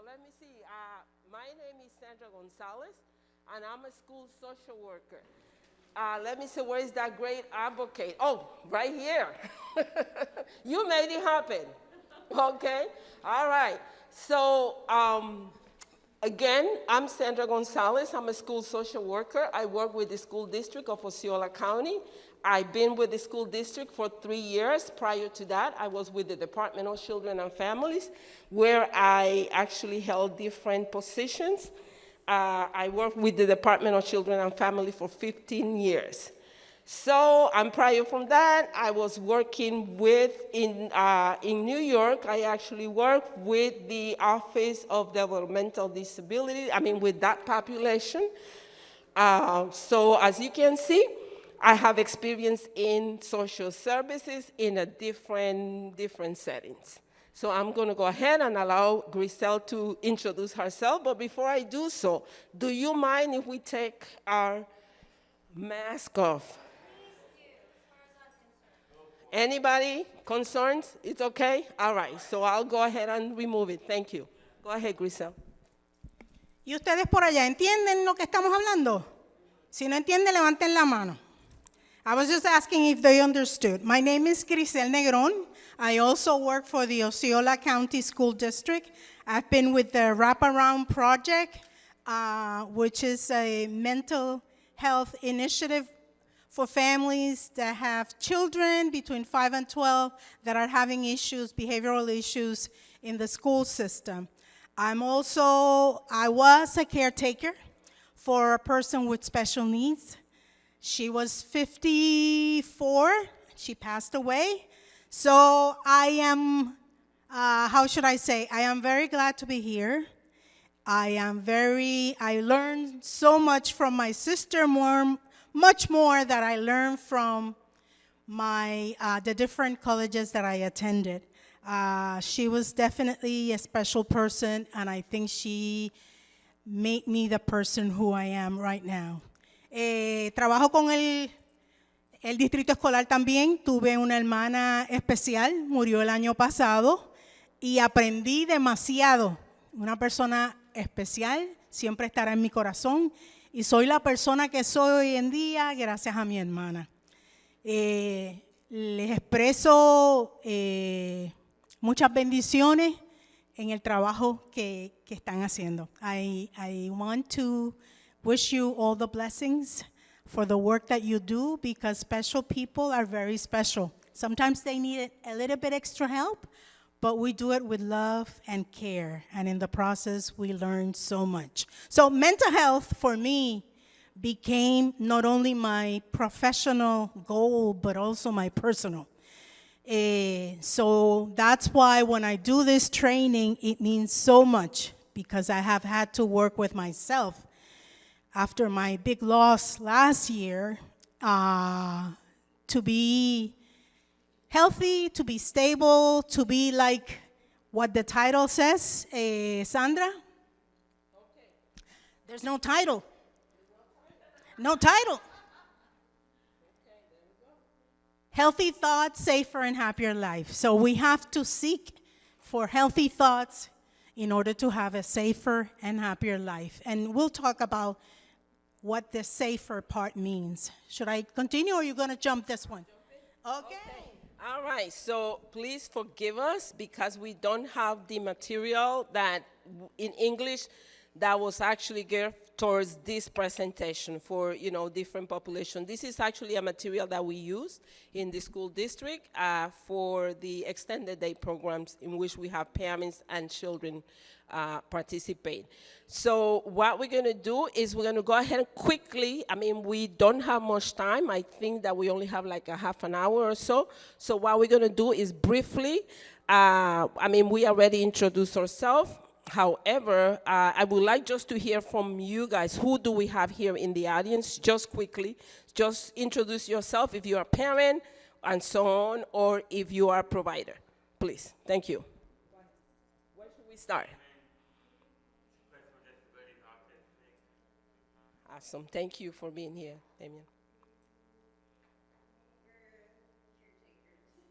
let me see. My name is Sandra Gonzalez, and I'm a school social worker. Let me see, where is that great advocate? Oh, right here. You made it happen. Okay? All right. So, again, I'm Sandra Gonzalez. I'm a school social worker. I work with the school district of Osceola County. I've been with the school district for 3 years. Prior to that, I was with the Department of Children and Families, where I actually held different positions. I worked with the Department of Children and Family for 15 years. So, and prior from that, I was working in New York, I actually worked with the Office of Developmental Disability, with that population. So as you can see, I have experience in social services in a different settings. So I'm going to go ahead and allow Grisel to introduce herself. But before I do so, do you mind if we take our mask off? Anybody concerns? It's okay? All right. So I'll go ahead and remove it. Thank you. Go ahead, Grisel. ¿Y ustedes por allá entienden lo que estamos hablando? Si no entienden, levanten la mano. I was just asking if they understood. My name is Grisel Negron. I also work for the Osceola County School District. I've been with the Wraparound Project, which is a mental health initiative for families that have children between 5 and 12 that are having issues, behavioral issues in the school system. I was a caretaker for a person with special needs. She was 54, she passed away. So I am, I am very glad to be here. I learned so much from my sister, much more that I learned from the different colleges that I attended. She was definitely a special person, and I think she made me the person who I am right now. Trabajo con el distrito escolar también. Tuve una hermana especial, murió el año pasado, y aprendí demasiado. Una persona especial, siempre estará en mi corazón, y soy la persona que soy hoy en día gracias a mi hermana. Les expreso muchas bendiciones en el trabajo que están haciendo. I want to wish you all the blessings for the work that you do, because special people are very special. Sometimes they need a little bit extra help, but we do it with love and care, and in the process, we learn so much. So mental health, for me, became not only my professional goal, but also my personal. So that's why when I do this training, it means so much, because I have had to work with myself after my big loss last year, to be healthy, to be stable, to be like what the title says. Sandra? Okay. There's no title. No title. Okay, there we go. Healthy thoughts, safer and happier life. So we have to seek for healthy thoughts in order to have a safer and happier life. And we'll talk about what the safer part means. Should I continue, or are you going to jump this one? Okay. All right, so please forgive us because we don't have the material that in English that was actually geared towards this presentation for, different population. This is actually a material that we use in the school district for the extended day programs in which we have parents and children participate. So what we're going to do is we're going to go ahead and quickly, we don't have much time. I think that we only have like a half an hour or so. So what we're going to do is briefly, we already introduced ourselves. However, I would like just to hear from you guys. Who do we have here in the audience? Just quickly, just introduce yourself if you're a parent and so on, or if you are a provider. Please, thank you. Where should we start? Awesome, thank you for being here, Damien.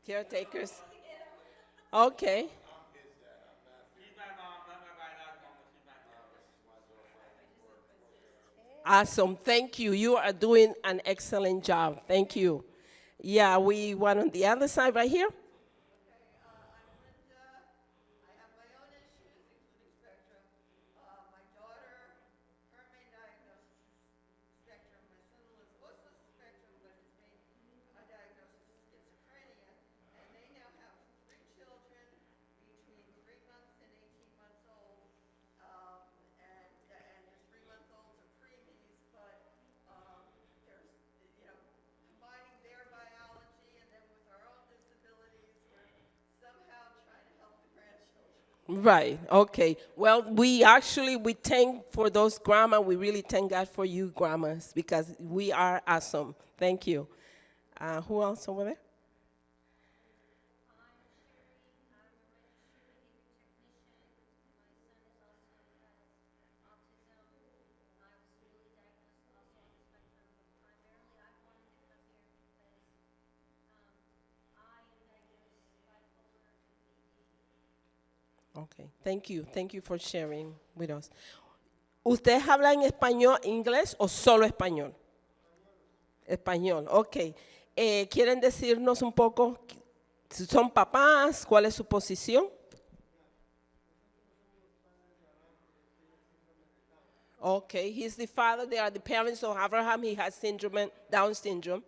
Caretakers. Okay. Awesome. Thank you. You are doing an excellent job. Thank you. Yeah, we went on the other side right here. I'm Linda. I have my own issues, including spectrum. My daughter, her main diagnosis is spectrum. My son was also spectrum, but his main diagnosis is schizophrenia. And they now have 3 children between 3 months and 18 months old. And the 3-month-olds are preemies, but there's, you know, combining their biology and then with our own disabilities, we're somehow trying to help the grandchildren. Right. Okay. Well, we thank for those grandma. We really thank God for you, grandmas, because we are awesome. Thank you. Who else over there? Okay. Thank you. Thank you for sharing with us. ¿Ustedes hablan español, inglés o solo español? Español. Ok. ¿Quieren decirnos un poco si son papás? ¿Cuál es su posición? Okay, he's the father. They are the parents of Abraham. He has syndrome, Down syndrome.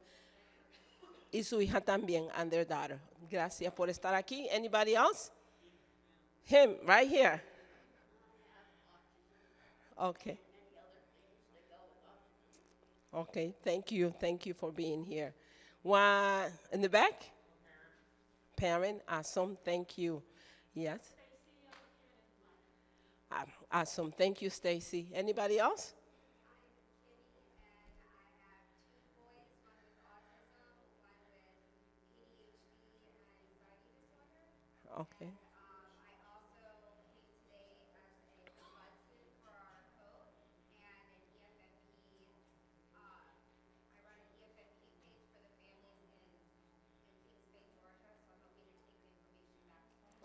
Y su hija también, and their daughter. Gracias por estar aquí. Anybody else? Him, right here. Okay. Okay, thank you. Thank you for being here. One in the back? Parent, awesome. Thank you. Yes. Awesome. Thank you, Stacy. Anybody else? Okay.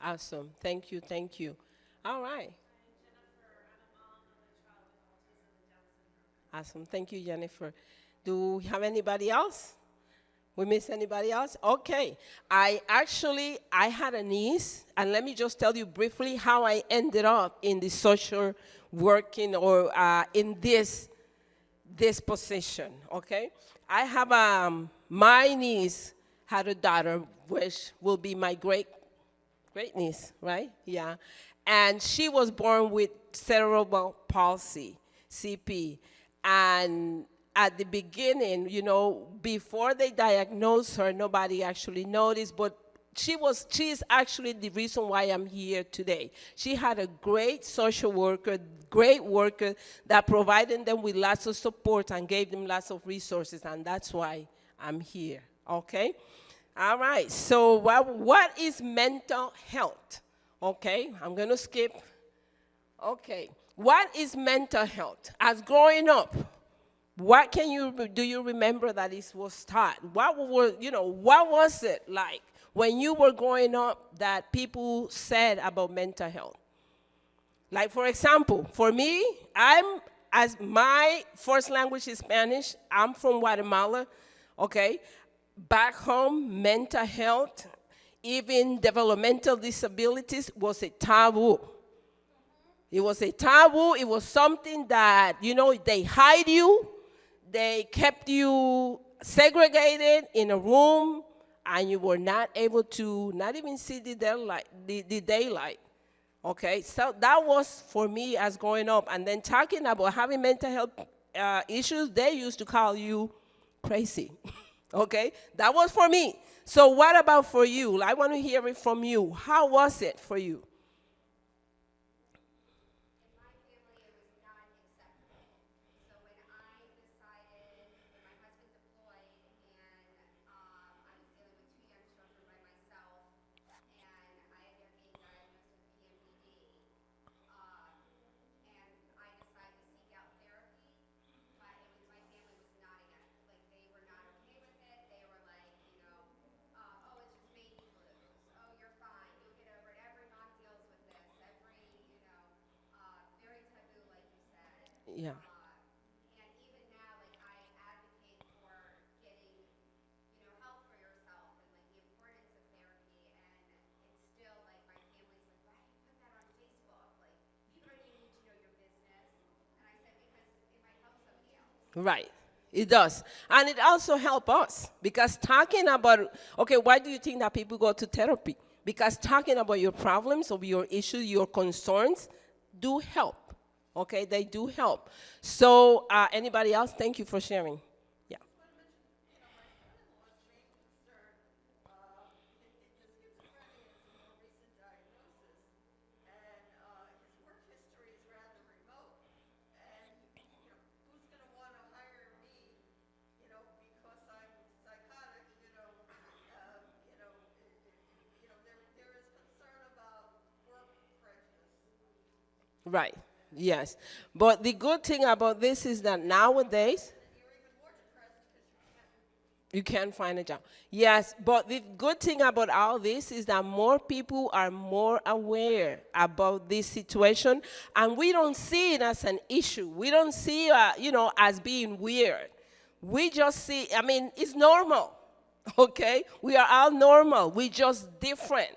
Awesome. Thank you. Thank you. All right. Awesome. Thank you, Jennifer. Do we have anybody else? We miss anybody else? Okay. I had a niece, and let me just tell you briefly how I ended up in the social working or in this position. Okay. I have my niece had a daughter, which will be my great niece, right? Yeah. And she was born with cerebral palsy, CP. And at the beginning, you know, before they diagnosed her, nobody actually noticed, but she is actually the reason why I'm here today. She had a great social worker, great worker that provided them with lots of support and gave them lots of resources, and that's why I'm here, okay? All right, so what is mental health? Okay, I'm gonna skip. Okay, what is mental health? As growing up, do you remember that it was taught? What was it like when you were growing up that people said about mental health? Like, for example, for me, as my first language is Spanish, I'm from Guatemala, okay? Back home, mental health, even developmental disabilities was a taboo. It was a taboo. It was something that, you know, they hide you. They kept you segregated in a room, and you were not able to not even see the daylight. Okay, so that was for me as growing up. And then talking about having mental health issues, they used to call you crazy. Okay, that was for me. So what about for you? I want to hear it from you. How was it for you? Yeah. Right. It does. And it also helps us because talking about, okay, why do you think that people go to therapy? Because talking about your problems, or your issues, your concerns do help. Okay, they do help. So anybody else? Thank you for sharing. Yeah. Right. Yes. But the good thing about this is that nowadays, you can't find a job. Yes, but the good thing about all this is that more people are more aware about this situation, and we don't see it as an issue. We don't see, as being weird. We just see, I mean, it's normal, okay? We are all normal. We just different,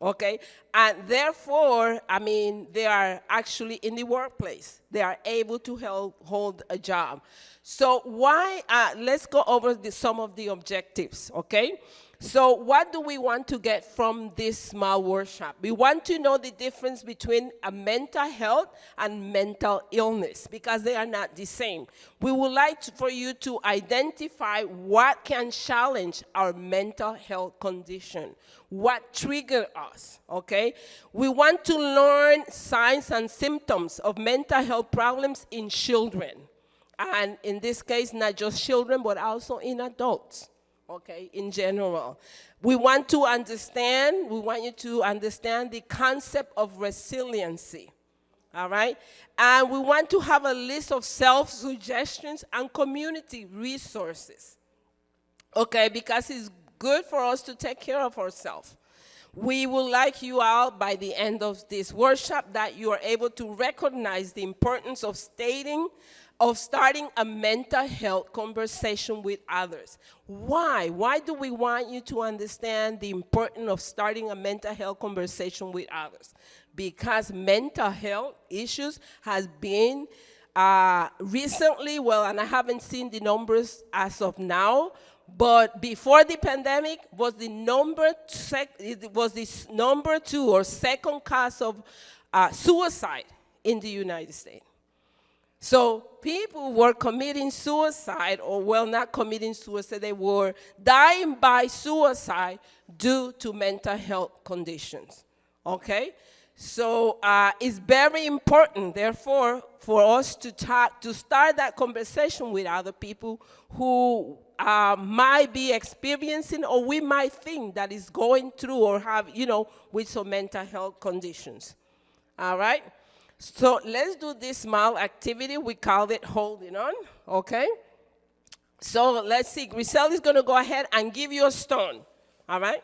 okay? And therefore, I mean, they are actually in the workplace. They are able to hold a job. So why, let's go over some of the objectives, okay? So what do we want to get from this small workshop? We want to know the difference between a mental health and mental illness because they are not the same. We would like for you to identify what can challenge our mental health condition, what triggered us, okay? We want to learn signs and symptoms of mental health problems in children. And in this case, not just children, but also in adults, okay, in general. We want you to understand the concept of resiliency, all right? And we want to have a list of self-suggestions and community resources, okay, because it's good for us to take care of ourselves. We would like you all, by the end of this workshop, that you are able to recognize the importance of starting a mental health conversation with others. Why? Why do we want you to understand the importance of starting a mental health conversation with others? Because mental health issues has been recently, well, and I haven't seen the numbers as of now, but before the pandemic was the number 2 or second cause of suicide in the United States. So people were committing suicide, or well, not committing suicide, they were dying by suicide due to mental health conditions, okay? So it's very important, therefore, for us to start that conversation with other people who might be experiencing, or we might think that is going through or have, with some mental health conditions, all right? So let's do this small activity. We call it holding on, okay? So let's see. Griselle is going to go ahead and give you a stone, all right?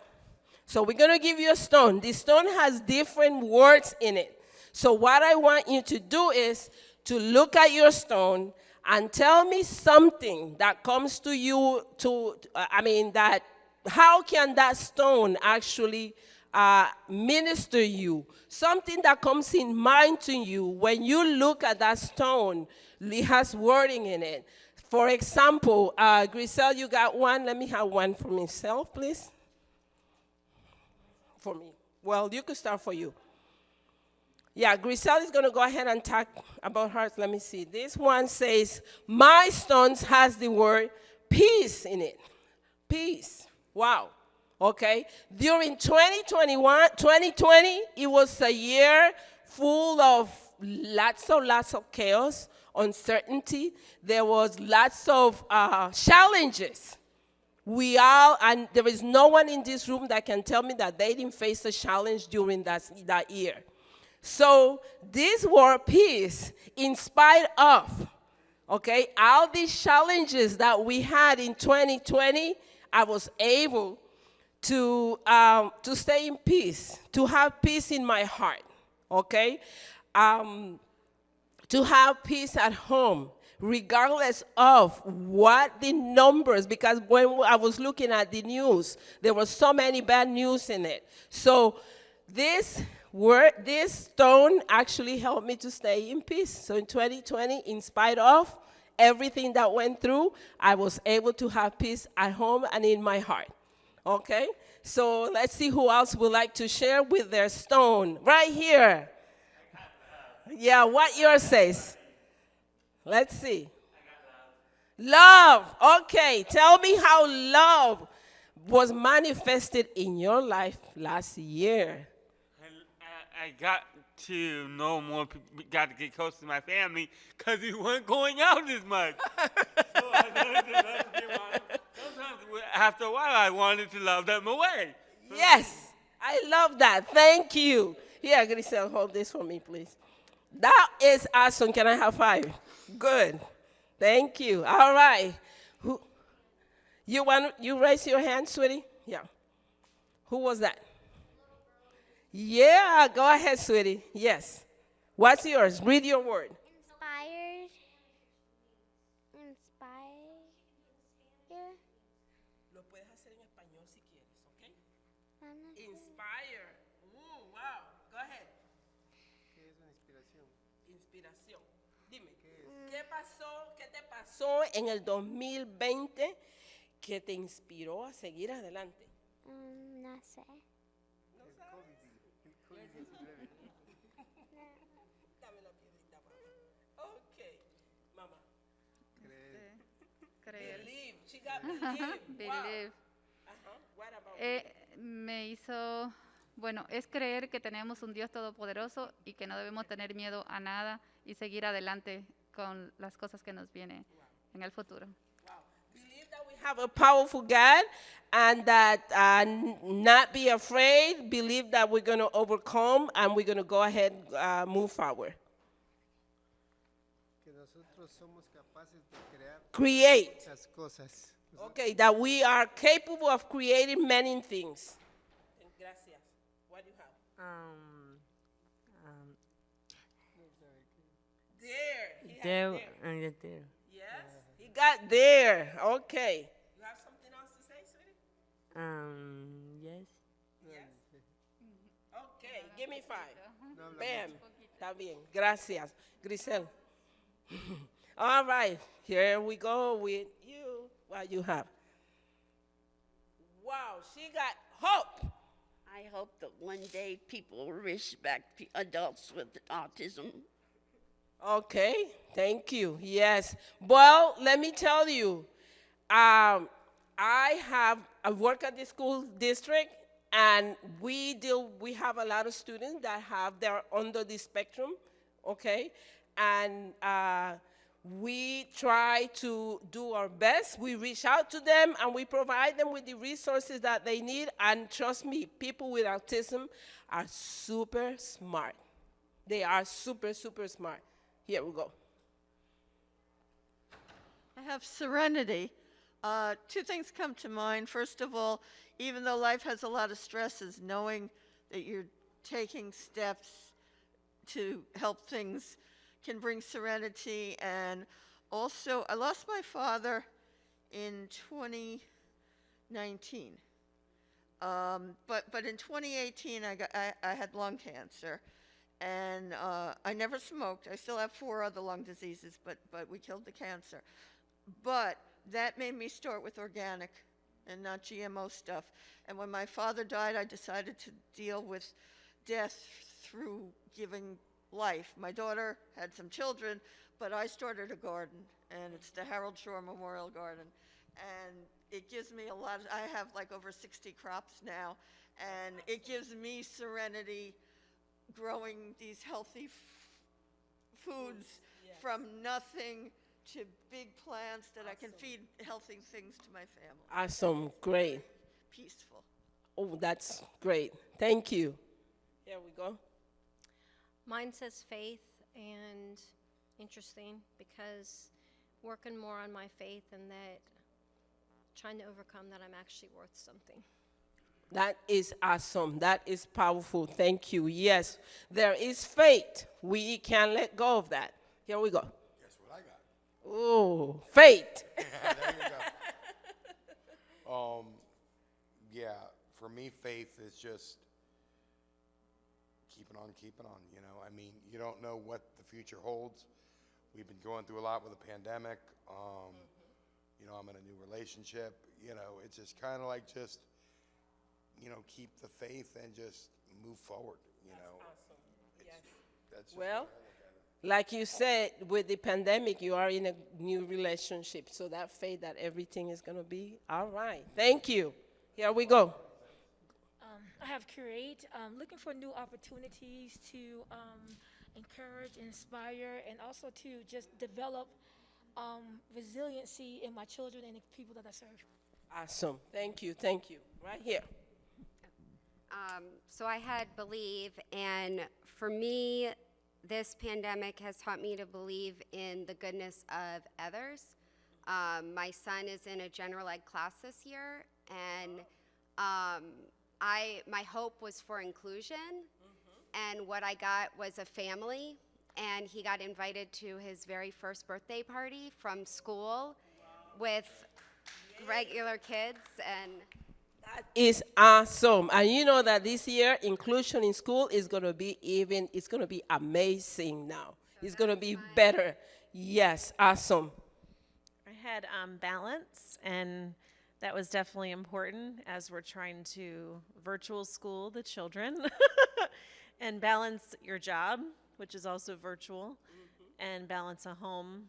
So we're going to give you a stone. This stone has different words in it. So what I want you to do is to look at your stone and tell me something that comes to you that how can that stone actually minister you, something that comes in mind to you when you look at that stone. It has wording in it. For example, Griselle, you got one. Let me have one for myself, please. For me. Well, you could start for you. Yeah, Griselle is going to go ahead and talk about hers. Let me see. This one says, my stones has the word peace in it. Peace. Wow. Okay, during 2020, it was a year full of lots of chaos, uncertainty. There was lots of challenges. And there is no one in this room that can tell me that they didn't face a challenge during that year. So this word peace, in spite of, okay, all these challenges that we had in 2020, I was able to stay in peace, to have peace in my heart, okay? To have peace at home, regardless of what the numbers, because when I was looking at the news, there was so many bad news in it. So this stone actually helped me to stay in peace. So in 2020, in spite of everything that went through, I was able to have peace at home and in my heart. Okay? So let's see who else would like to share with their stone. Right here. Yeah, what yours says. Let's see. Love. Okay, tell me how love was manifested in your life last year. I got to know more people, got to get close to my family because we weren't going out as much. So I learned to love them. Sometimes after a while I wanted to love them away. Yes, I love that. Thank you. Here, Grisel, hold this for me, please. That is awesome. Can I have 5? Good. Thank you. All right. You raise your hand, sweetie? Yeah. Who was that? Yeah, go ahead, sweetie. Yes. What's yours? Read your word. Inspired. Inspired. Lo puedes hacer en español si quieres, ¿ok? Inspired. Inspire. Wow. Go ahead. ¿Qué es una inspiración? Inspiración. Dime, ¿qué te pasó en el 2020 que te inspiró a seguir adelante? No sé. Dame la piedrita, mamá. Okay, mamá. Creer. Believe. She got believe. Believe. Wow. What about you? Me hizo, bueno, es creer que tenemos un Dios todopoderoso y que no debemos tener miedo a nada y seguir adelante con las cosas que nos vienen en el futuro. Wow. Believe that we have a powerful God and that not be afraid. Believe that we're going to overcome and we're going to go ahead and move forward. Que nosotros somos capaces de crear Create. muchas cosas. Okay, that we are capable of creating many things. Gracias. What do you have? There. He has there. Yes? He got there. Okay. You have something else to say, sweetie? Yes. Yes. Okay, give me 5. No habla Bam. mucho. Está bien. Gracias. Grisel. All right. Here we go with you. What you have? Wow, she got hope. I hope that one day people will respect adults with autism. Okay, thank you. Yes. Well, let me tell you, I work at the school district, and we have a lot of students that they're under the spectrum, okay? And we try to do our best. We reach out to them, and we provide them with the resources that they need. And trust me, people with autism are super smart. They are super, super smart. Here we go. I have serenity. 2 things come to mind. First of all, even though life has a lot of stresses, knowing that you're taking steps to help things can bring serenity. And also, I lost my father in 2019. But in 2018, I had lung cancer. And I never smoked. I still have 4 other lung diseases, but we killed the cancer. But that made me start with organic and not GMO stuff. And when my father died, I decided to deal with death through giving life. My daughter had some children, but I started a garden, and it's the Harold Shore Memorial Garden. And it gives me a lot. I have like over 60 crops now, and it gives me serenity growing these healthy foods from nothing to big plants that I can feed healthy things to my family. Awesome, great. Peaceful. Oh, that's great. Thank you. Here we go. Mine says faith, and interesting because working more on my faith and that trying to overcome that I'm actually worth something. That is awesome. That is powerful. Thank you. Yes, there is faith. We can't let go of that. Here we go. Guess what I got? Oh, faith. There you go. Yeah, for me, faith is just keeping on, keeping on. You know, I mean, you don't know what the future holds, we've been going through a lot with the pandemic. You know, I'm in a new relationship. You know, it's just kind of like just, you know, keep the faith and just move forward, you know. Awesome. Yes. That's just Well, the way I look at it. like you said, with the pandemic, you are in a new relationship. So that faith that everything is going to be all right. Thank you. Here we go. I have Curate, looking for new opportunities to encourage, inspire, and also to just develop resiliency in my children and the people that I serve. Awesome. Thank you. Thank you. Right here. So I had believe, and for me, this pandemic has taught me to believe in the goodness of others. My son is in a general ed class this year, and my hope was for inclusion, and what I got was a family, and he got invited to his very first birthday party from school with regular kids, and That is awesome. And you know that this year, inclusion in school is going to be it's going to be amazing now. It's going to be better. Yes, awesome. I had balance, and that was definitely important as we're trying to virtual school the children and balance your job, which is also virtual, and balance a home,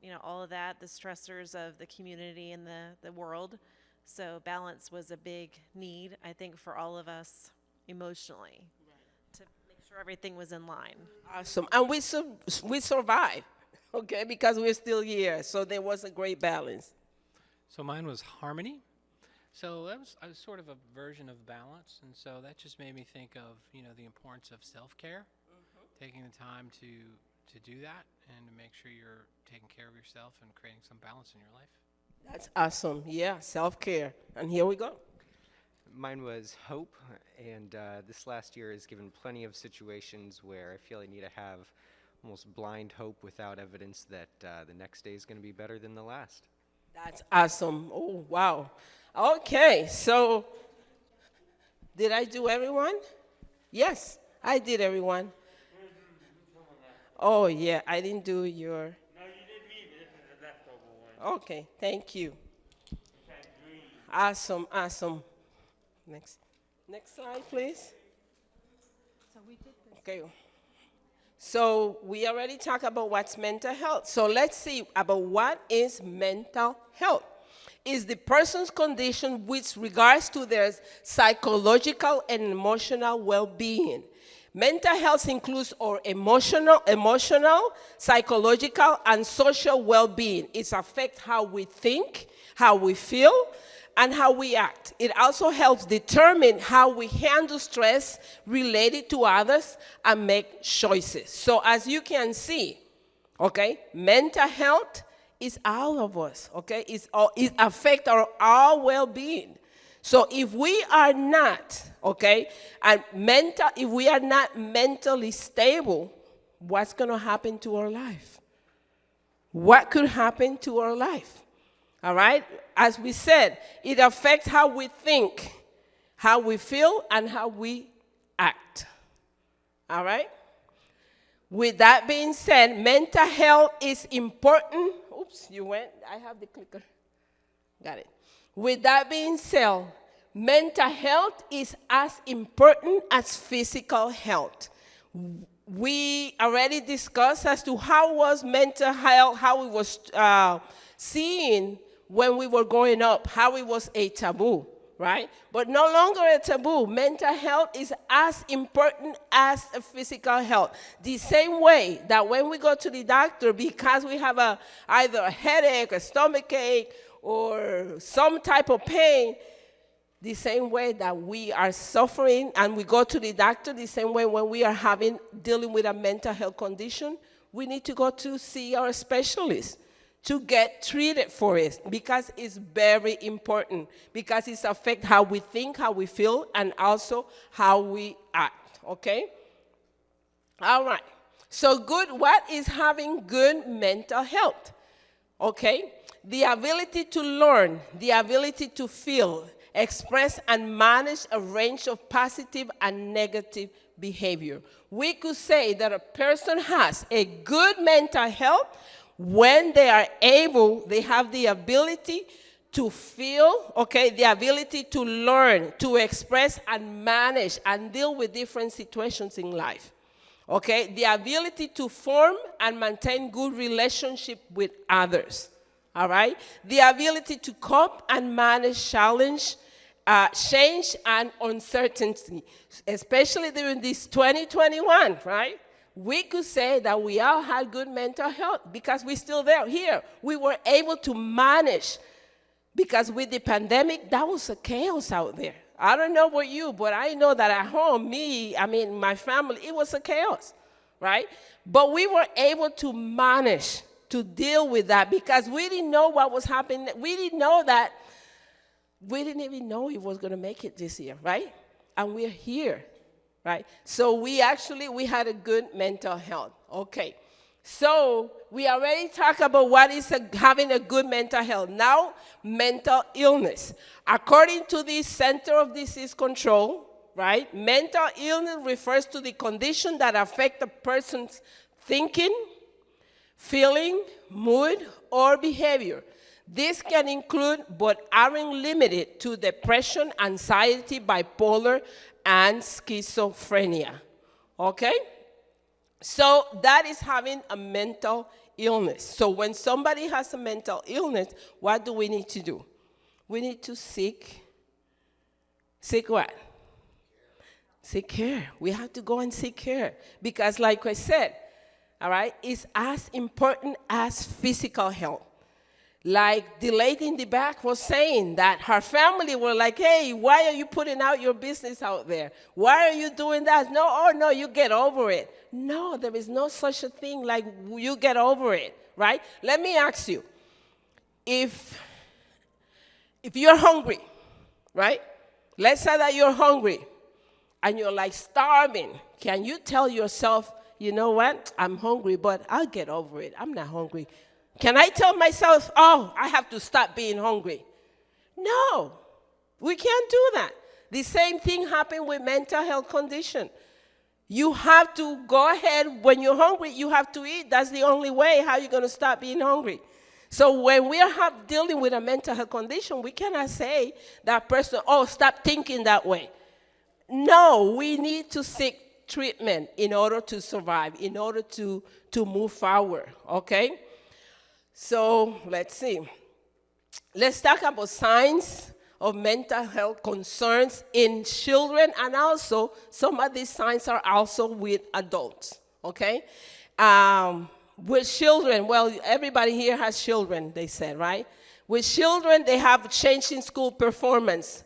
you know, all of that, the stressors of the community and the world. So balance was a big need, I think, for all of us emotionally, to make sure everything was in line. Awesome. And we survived, okay, because we're still here. So there was a great balance. So mine was harmony. So that was sort of a version of balance, and so that just made me think of, you know, the importance of self-care, taking the time to do that and to make sure you're taking care of yourself and creating some balance in your life. That's awesome. Yeah, self-care. And here we go. Mine was hope, and this last year has given plenty of situations where I feel I need to have almost blind hope without evidence that the next day is going to be better than the last. That's awesome. Oh, wow. Okay, so did I do everyone? Yes, I did everyone. Oh, yeah, I didn't do your... No, you didn't either. This is a leftover one. Okay, thank you. That's green. Awesome, awesome. Next slide, please. So we did this. Okay. So we already talked about what's mental health. So let's see about what is mental health. Is the person's condition with regards to their psychological and emotional well-being. Mental health includes our emotional, psychological, and social well-being. It affects how we think, how we feel, and how we act. It also helps determine how we handle stress related to others and make choices. So as you can see, okay, mental health is all of us, okay? It affects our well-being. So if we are not, okay, if we are not mentally stable, what's going to happen to our life? What could happen to our life? All right? As we said, it affects how we think, how we feel, and how we act. All right? With that being said, mental health is important. Oops, you went. I have the clicker. Got it. With that being said, mental health is as important as physical health. We already discussed as to how was mental health, how it was seen when we were growing up, how it was a taboo, right? But no longer a taboo. Mental health is as important as physical health. The same way that when we go to the doctor because we have either a headache, a stomach ache, or some type of pain, the same way that we are suffering and we go to the doctor, the same way when we are dealing with a mental health condition, we need to go to see our specialist to get treated for it, because it's very important, because it affects how we think, how we feel, and also how we act, okay? All right. So what is having good mental health? Okay? The ability to learn, the ability to feel, express, and manage a range of positive and negative behavior. We could say that a person has a good mental health when they are able, they have the ability to feel, okay, the ability to learn, to express and manage and deal with different situations in life. Okay, the ability to form and maintain good relationship with others. All right, the ability to cope and manage challenge, change and uncertainty, especially during this 2021, right? We could say that we all had good mental health because we're still there. Here, we were able to manage because with the pandemic, that was a chaos out there. I don't know about you, but I know that at home, my family, it was a chaos, right? But we were able to manage to deal with that because we didn't know what was happening. We didn't know that. We didn't even know it was going to make it this year, right? And we're here, right? So we had a good mental health. Okay. So we already talked about what is having a good mental health. Now, mental illness. According to the Center of Disease Control, right, mental illness refers to the condition that affect a person's thinking, feeling, mood, or behavior. This can include, but aren't limited to, depression, anxiety, bipolar, and schizophrenia. Okay? So that is having a mental illness. So when somebody has a mental illness, what do we need to do? We need to seek what? Seek care. We have to go and seek care. Because like I said, all right, it's as important as physical health. Like the lady in the back was saying that her family were like, hey, why are you putting out your business out there? Why are you doing that? No, you get over it. No, there is no such a thing like you get over it, right? Let me ask you, if you're hungry, right? Let's say that you're hungry and you're like starving. Can you tell yourself, you know what? I'm hungry, but I'll get over it. I'm not hungry. Can I tell myself, oh, I have to stop being hungry? No, we can't do that. The same thing happened with mental health condition. You have to go ahead, when you're hungry, you have to eat. That's the only way how you're going to stop being hungry. So when we are dealing with a mental health condition, we cannot say that person, oh, stop thinking that way. No, we need to seek treatment in order to survive, in order to move forward, okay? So let's see. Let's talk about signs of mental health concerns in children, and also some of these signs are also with adults, okay? With children, well, everybody here has children, they said, right? With children, they have change in school performance.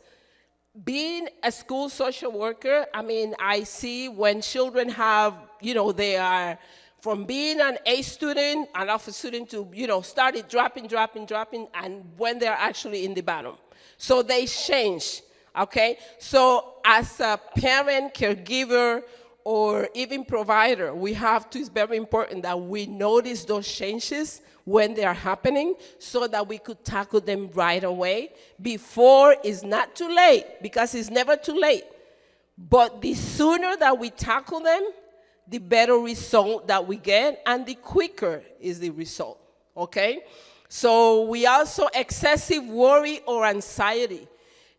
Being a school social worker, I see when children have, they are from being an A student, an alpha student to, started dropping, and when they're actually in the bottom. So they change, okay? So as a parent, caregiver, or even provider, it's very important that we notice those changes when they are happening so that we could tackle them right away before it's not too late, because it's never too late. But the sooner that we tackle them, the better result that we get, and the quicker is the result, okay? So we also excessive worry or anxiety.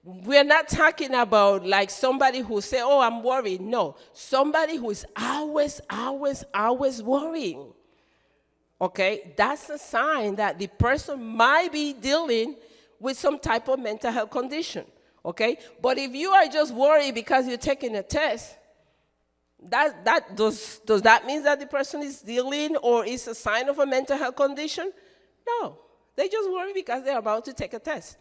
We're not talking about like somebody who say, oh, I'm worried. No, somebody who is always worrying, okay? That's a sign that the person might be dealing with some type of mental health condition, okay? But if you are just worried because you're taking a test, does that mean that the person is dealing or is a sign of a mental health condition? No, they just worry because they're about to take a test.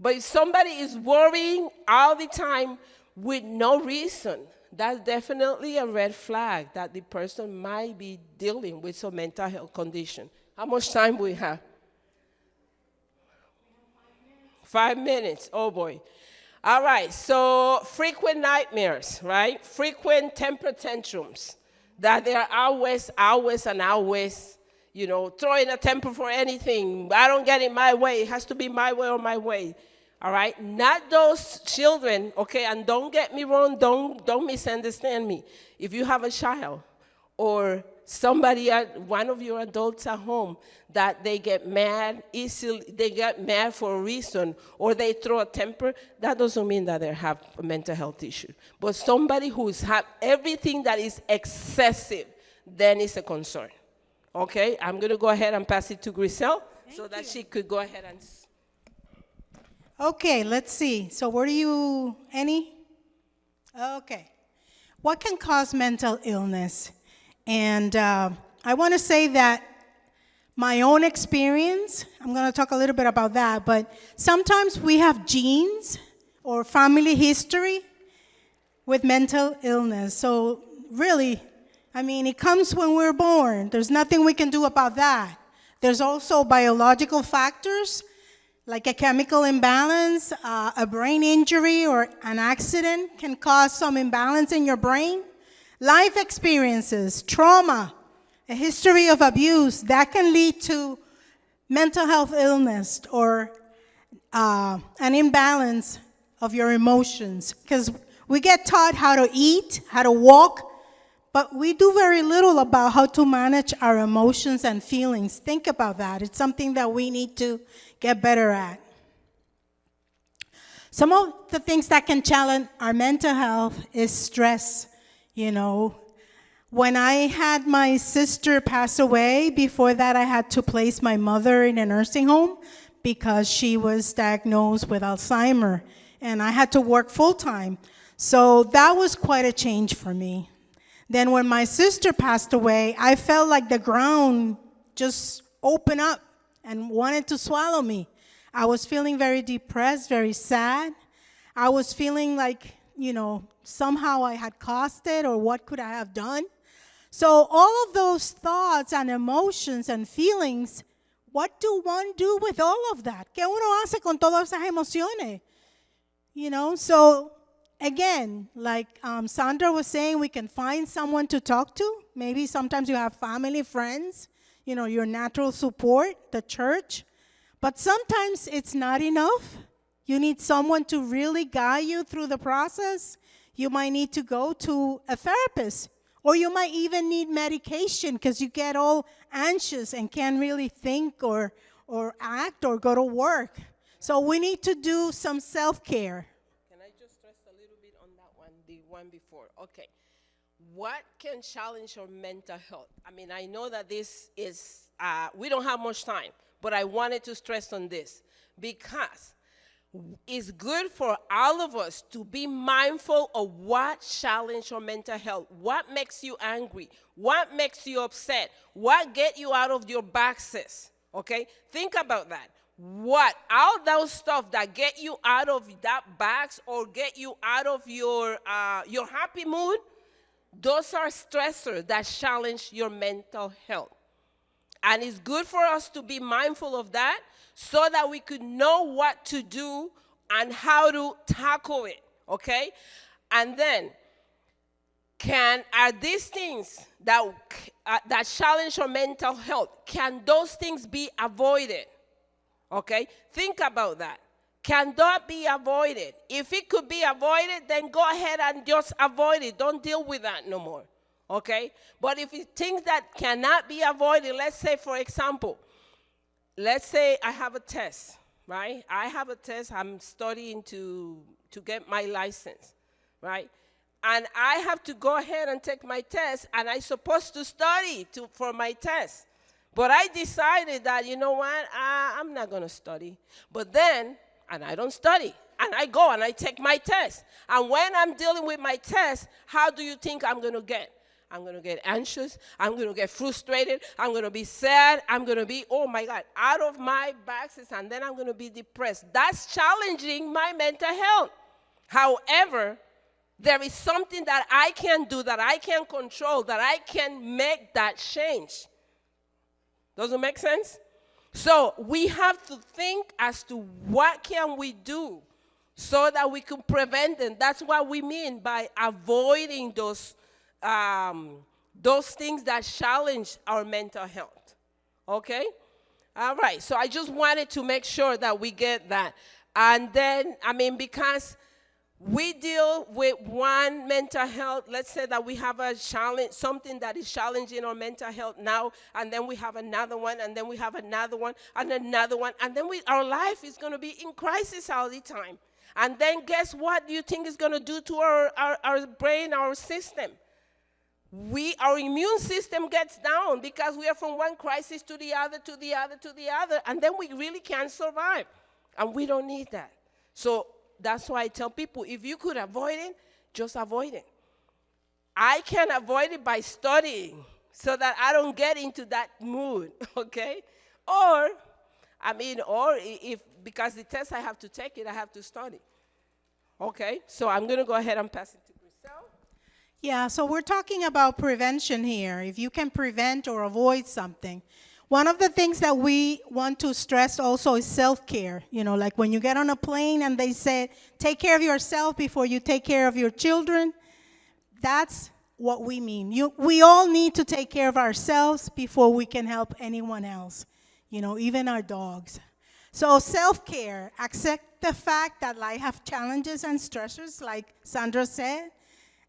But if somebody is worrying all the time with no reason, that's definitely a red flag that the person might be dealing with some mental health condition. How much time do we have? 5 minutes, oh boy. All right, so frequent nightmares, right? Frequent temper tantrums, that they are always, throwing a temper for anything. I don't get it my way. It has to be my way or my way. All right? Not those children, okay? And don't get me wrong, don't misunderstand me. If you have a child or somebody, one of your adults at home, that they get mad easily, they get mad for a reason, or they throw a temper, that doesn't mean that they have a mental health issue. But somebody who's have everything that is excessive, then it's a concern. Okay, I'm going to go ahead and pass it to Griselle so that she could go ahead and... Okay, let's see. So where do you, any? Okay. What can cause mental illness? And I want to say that my own experience, I'm going to talk a little bit about that, but sometimes we have genes or family history with mental illness. So really, I mean, it comes when we're born. There's nothing we can do about that. There's also biological factors like a chemical imbalance, a brain injury, or an accident can cause some imbalance in your brain. Life experiences, trauma, a history of abuse, that can lead to mental health illness or an imbalance of your emotions. Because we get taught how to eat, how to walk, but we do very little about how to manage our emotions and feelings. Think about that. It's something that we need to get better at. Some of the things that can challenge our mental health is stress. You know, when I had my sister pass away, before that I had to place my mother in a nursing home because she was diagnosed with Alzheimer's, and I had to work full-time. So that was quite a change for me. Then when my sister passed away, I felt like the ground just opened up and wanted to swallow me. I was feeling very depressed, very sad. I was feeling like, you know, somehow I had caused it, or what could I have done? So all of those thoughts and emotions and feelings, what do one do with all of that? ¿Qué uno hace con todas esas emociones? You know, so again, like Sandra was saying, we can find someone to talk to. Maybe sometimes you have family, friends, you know, your natural support, the church. But sometimes it's not enough. You need someone to really guide you through the process. You might need to go to a therapist, or you might even need medication because you get all anxious and can't really think or act or go to work. So we need to do some self-care. Can I just stress a little bit on that one, the one before? Okay. What can challenge your mental health? I mean, I know that this is, we don't have much time, but I wanted to stress on this because it's good for all of us to be mindful of what challenges your mental health, what makes you angry, what makes you upset, what gets you out of your boxes, okay? Think about that. What, all those stuff that get you out of that box or get you out of your happy mood, those are stressors that challenge your mental health. And it's good for us to be mindful of that so that we could know what to do and how to tackle it, okay? And then, are these things that challenge your mental health, can those things be avoided? Okay? Think about that. Can that be avoided? If it could be avoided, then go ahead and just avoid it. Don't deal with that no more. Okay? But if it's things that cannot be avoided, let's say, for example, let's say I have a test, right? I have a test. I'm studying to get my license, right? And I have to go ahead and take my test, and I'm supposed to study for my test. But I decided that, you know what, I'm not going to study. But then, and I don't study, and I go and I take my test. And when I'm dealing with my test, how do you think I'm going to get? I'm going to get anxious. I'm going to get frustrated. I'm going to be sad. I'm going to be, oh my God, out of my boxes, and then I'm going to be depressed. That's challenging my mental health. However, there is something that I can do, that I can control, that I can make that change. Does it make sense? So we have to think as to what can we do so that we can prevent them. That's what we mean by avoiding those things that challenge our mental health. Okay? All right. So I just wanted to make sure that we get that. And then, because we deal with one mental health, let's say that we have a challenge, something that is challenging our mental health now, and then we have another one, and then we have another one, and another one, and then our life is going to be in crisis all the time. And then guess what do you think is going to do to our brain, our system? Our immune system gets down because we are from one crisis to the other, to the other, to the other, and then we really can't survive. And we don't need that. So that's why I tell people, if you could avoid it, just avoid it. I can avoid it by studying so that I don't get into that mood, okay? Or if because the test I have to take it, I have to study. Okay, so I'm going to go ahead and pass it to Grisel. Yeah, so we're talking about prevention here. If you can prevent or avoid something. One of the things that we want to stress also is self-care. You know, like when you get on a plane and they say, take care of yourself before you take care of your children. That's what we mean. We all need to take care of ourselves before we can help anyone else, you know, even our dogs. So self-care, accept the fact that life has challenges and stressors, like Sandra said,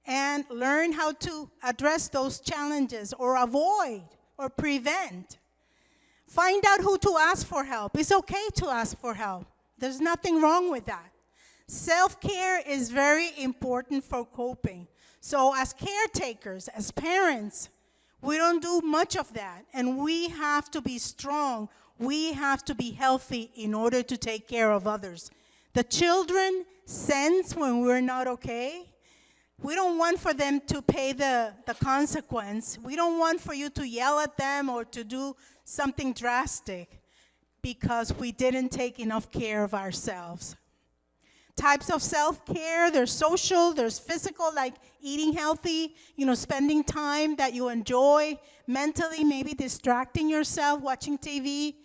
and learn how to address those challenges or avoid or prevent. Find out who to ask for help. It's okay to ask for help. There's nothing wrong with that. Self-care is very important for coping. So as caretakers, as parents, we don't do much of that, and we have to be strong. We have to be healthy in order to take care of others. The children sense when we're not okay. We don't want for them to pay the consequence. We don't want for you to yell at them or to do something drastic because we didn't take enough care of ourselves. Types of self-care, there's social, there's physical, like eating healthy, you know, spending time that you enjoy, mentally maybe distracting yourself, watching TV,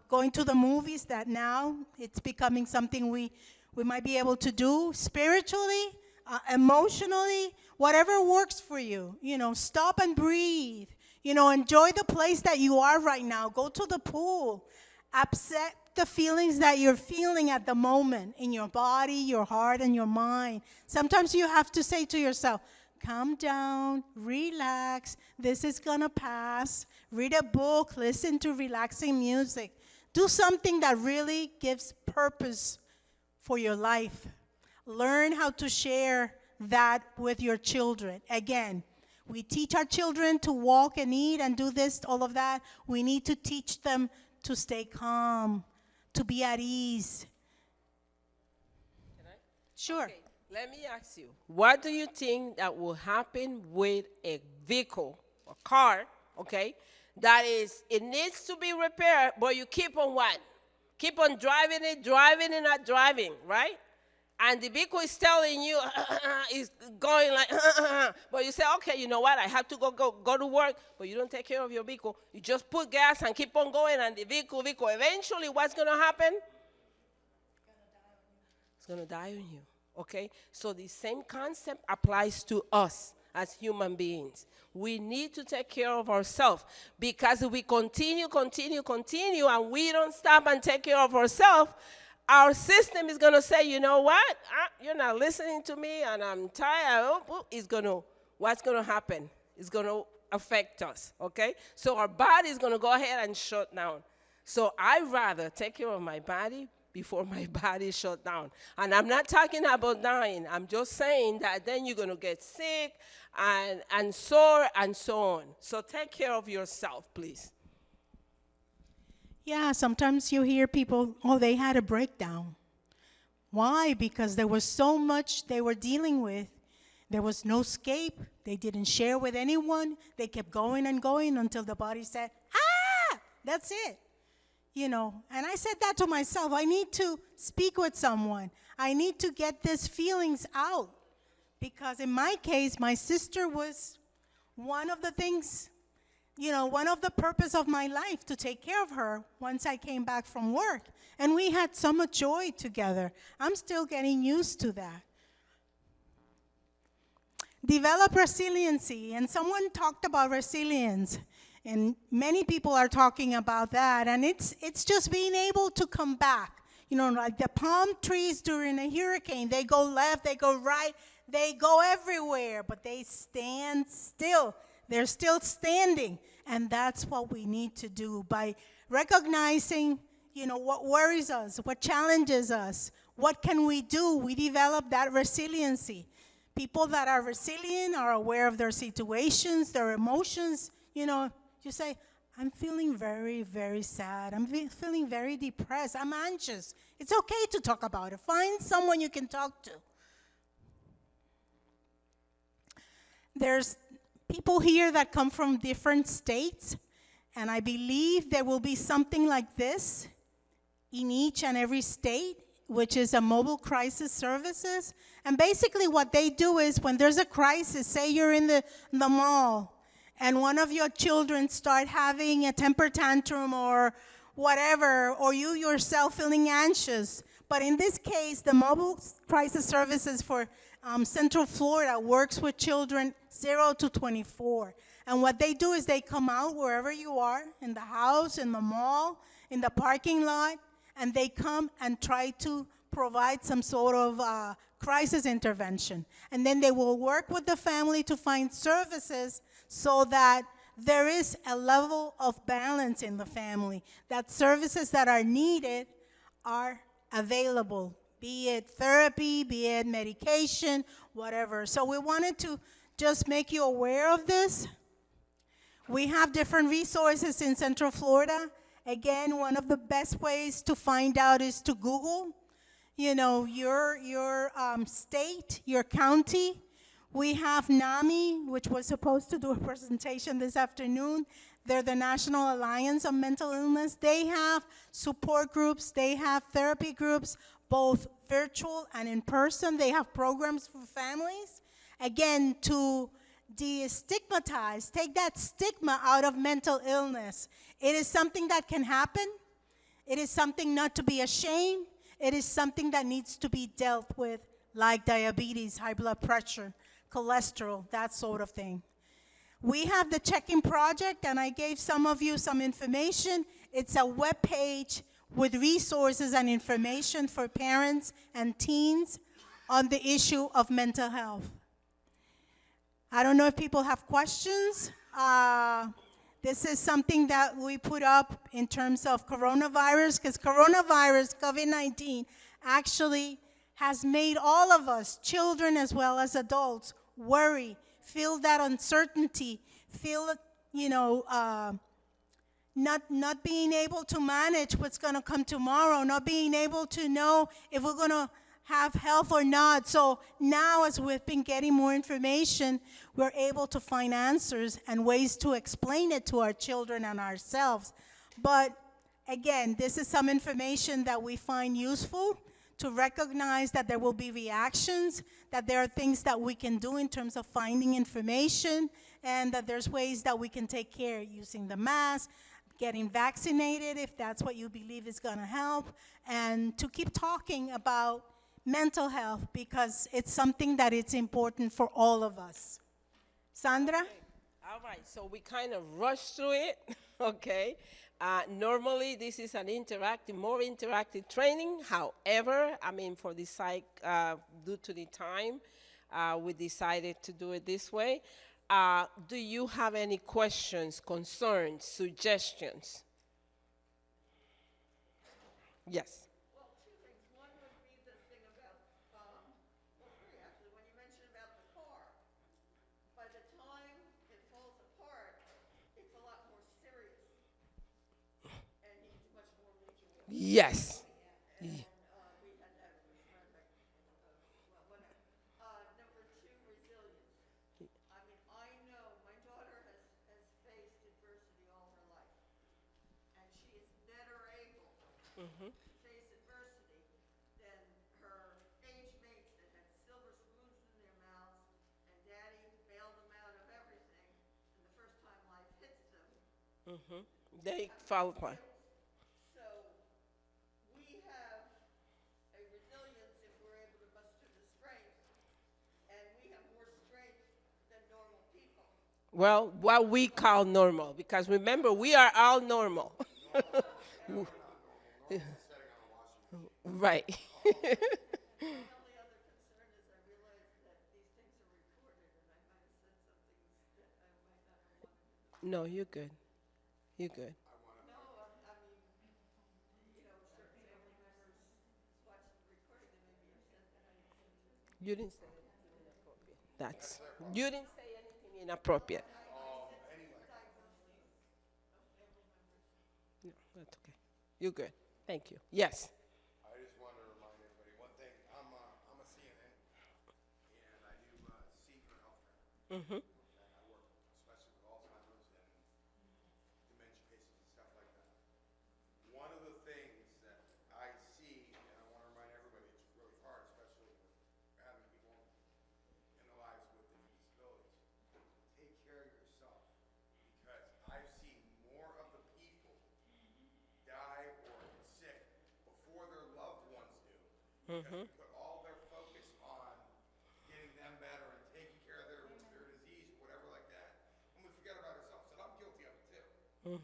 going to the movies, that now it's becoming something we might be able to do. Spiritually, emotionally, whatever works for you. You know, stop and breathe. You know, enjoy the place that you are right now. Go to the pool. Accept the feelings that you're feeling at the moment in your body, your heart, and your mind. Sometimes you have to say to yourself, calm down, relax, this is gonna pass. Read a book, listen to relaxing music. Do something that really gives purpose for your life. Learn how to share that with your children. Again, we teach our children to walk and eat and do this, all of that. We need to teach them to stay calm, to be at ease. Can I? Sure. Okay, let me ask you, what do you think that will happen with a vehicle, a car, okay, that is, it needs to be repaired, but you keep on what? Keep on driving and not driving, right? And the vehicle is telling you, is going like, but you say, okay, you know what, I have to go to work, but you don't take care of your vehicle. You just put gas and keep on going, and the vehicle, eventually what's going to happen? It's going to die on you, okay? So the same concept applies to us as human beings. We need to take care of ourselves, because if we continue, and we don't stop and take care of ourselves, our system is going to say, you know what? You're not listening to me, and I'm tired. What's going to happen? It's going to affect us, okay? So our body is going to go ahead and shut down. So I'd rather take care of my body before my body shut down. And I'm not talking about dying. I'm just saying that then you're going to get sick and sore and so on. So take care of yourself, please. Yeah, sometimes you hear people, oh, they had a breakdown. Why? Because there was so much they were dealing with. There was no escape. They didn't share with anyone. They kept going and going until the body said, that's it. You know, and I said that to myself. I need to speak with someone. I need to get these feelings out. Because in my case, my sister was one of the things, you know, one of the purpose of my life, to take care of her once I came back from work. And we had so much joy together. I'm still getting used to that. Develop resiliency. And someone talked about resilience. And many people are talking about that. And it's just being able to come back. You know, like the palm trees during a hurricane, they go left, they go right, they go everywhere, but they stand still. They're still standing. And that's what we need to do by recognizing, you know, what worries us, what challenges us, what can we do? We develop that resiliency. People that are resilient are aware of their situations, their emotions. You know, you say, I'm feeling very, very sad. I'm feeling very depressed. I'm anxious. It's okay to talk about it. Find someone you can talk to. There's people here that come from different states, and I believe there will be something like this in each and every state, which is a mobile crisis services. And basically what they do is when there's a crisis, say you're in the mall, and one of your children start having a temper tantrum or whatever, or you yourself feeling anxious. But in this case, the mobile crisis services for Central Florida works with children 0 to 24. And what they do is they come out wherever you are, in the house, in the mall, in the parking lot, and they come and try to provide some sort of crisis intervention. And then they will work with the family to find services so that there is a level of balance in the family, that services that are needed are available, be it therapy, be it medication, whatever. So we wanted to just make you aware of this. We have different resources in Central Florida. Again, one of the best ways to find out is to Google, you know, your state, your county. We have NAMI, which was supposed to do a presentation this afternoon. They're the National Alliance on Mental Illness. They have support groups. They have therapy groups, both virtual and in person. They have programs for families. Again, to destigmatize, take that stigma out of mental illness. It is something that can happen. It is something not to be ashamed. It is something that needs to be dealt with, like diabetes, high blood pressure, cholesterol, that sort of thing. We have the Check-in Project, and I gave some of you some information. It's a web page with resources and information for parents and teens on the issue of mental health. I don't know if people have questions. This is something that we put up in terms of coronavirus, because coronavirus, COVID-19, actually has made all of us, children as well as adults, worry, feel that uncertainty, feel, you know, not being able to manage what's going to come tomorrow, not being able to know if we're going to have health or not. So now, as we've been getting more information, we're able to find answers and ways to explain it to our children and ourselves. But again, this is some information that we find useful to recognize that there will be reactions, that there are things that we can do in terms of finding information, and that there's ways that we can take care using the mask, getting vaccinated if that's what you believe is going to help, and to keep talking about mental health because it's something that it's important for all of us. Sandra? Okay. All right, so we kind of rushed through it, okay? Normally, this is an more interactive training. However, I mean, for the site, due to the time, we decided to do it this way. Do you have any questions, concerns, suggestions? Yes. Well, two things. One would be the thing about, well, three actually, when you mentioned about the car. By the time it falls apart, it's a lot more serious and needs much more major work. Yes. And we had that with Frederick. Well, whatever. Number two, resilience. I mean, I know my daughter has faced adversity all her life, and she is better able to face adversity than her age mates that had silver spoons in their mouths, and daddy bailed them out of everything, and the first time life hits them, They fall apart. so we have a resilience if we're able to muster the strength, and we have more strength than normal people. Well, what we call normal, because remember, we are all normal. Right. My only other concern is I realize that these things are recorded and I might have said some things that I might not have wanted to. No, you're good. You're good. No, I mean, you know, certain family members watch the recording and may be upset that I said certain. You didn't say anything inappropriate. You didn't say anything inappropriate. No, that's okay. You're good. Thank you. Yes. I just want to remind everybody one thing. I'm a CNN, and I do senior healthcare. Mm-hmm. And I work especially with Alzheimer's and dementia cases and stuff like that. One of the things that I see, and I want to remind everybody, it's really hard, especially with having people in their lives with different disabilities. Take care of yourself, because I've seen more of the people die or get sick before their loved ones do. Because we put all their focus on getting them better and taking care of their disease, whatever like that, and we forget about ourselves. And I'm guilty of it too.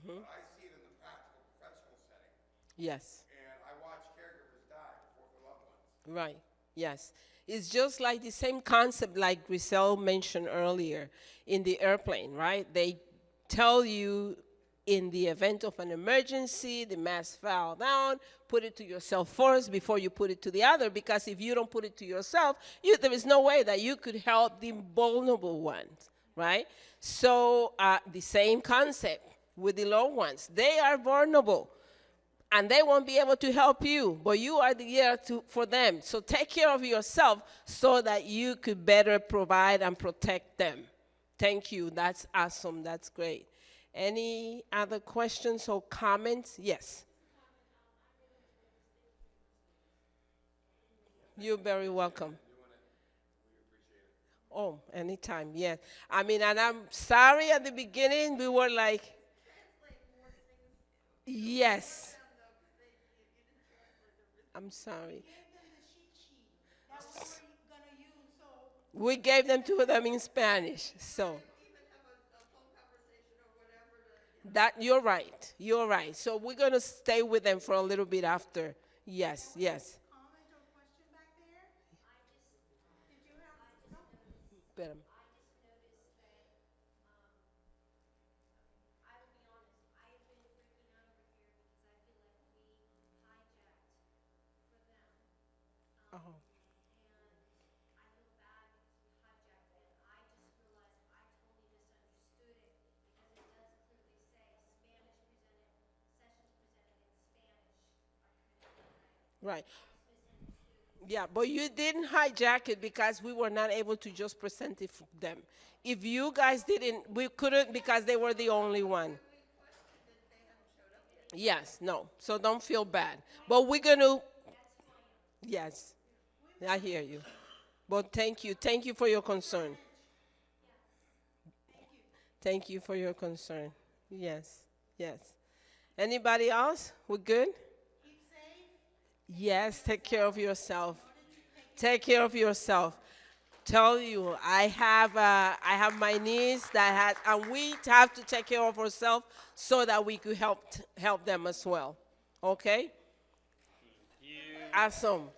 But I see it in the practical professional setting, Yes. and I watch caregivers die before their loved ones. Right. Yes. It's just like the same concept like Griselle mentioned earlier in the airplane, right? They tell you in the event of an emergency, the mask fell down, put it to yourself first before you put it to the other, because if you don't put it to yourself, there is no way that you could help the vulnerable ones, right? So the same concept with the loved ones. They are vulnerable, and they won't be able to help you, but you are there for them. So take care of yourself so that you could better provide and protect them. Thank you. That's awesome. That's great. Any other questions or comments? Yes. You're very welcome. Oh, anytime, yes. I mean, and I'm sorry at the beginning, we were like, yes. I'm sorry. We gave them to them in Spanish, so. That you're right. You're right. So we're gonna stay with them for a little bit after. Yes, yes. Better. Oh. Right. Yeah, but you didn't hijack it because we were not able to just present it for them. If you guys didn't, we couldn't because they were the only one. Yes, no. So don't feel bad. But we're going to, yes, I hear you. But thank you. Thank you for your concern. Thank you for your concern. Yes, yes. Anybody else? We're good? Yes, take care of yourself. Take care of yourself. Tell you, I have my niece that has, and we have to take care of ourselves so that we could help them as well. Okay? Awesome.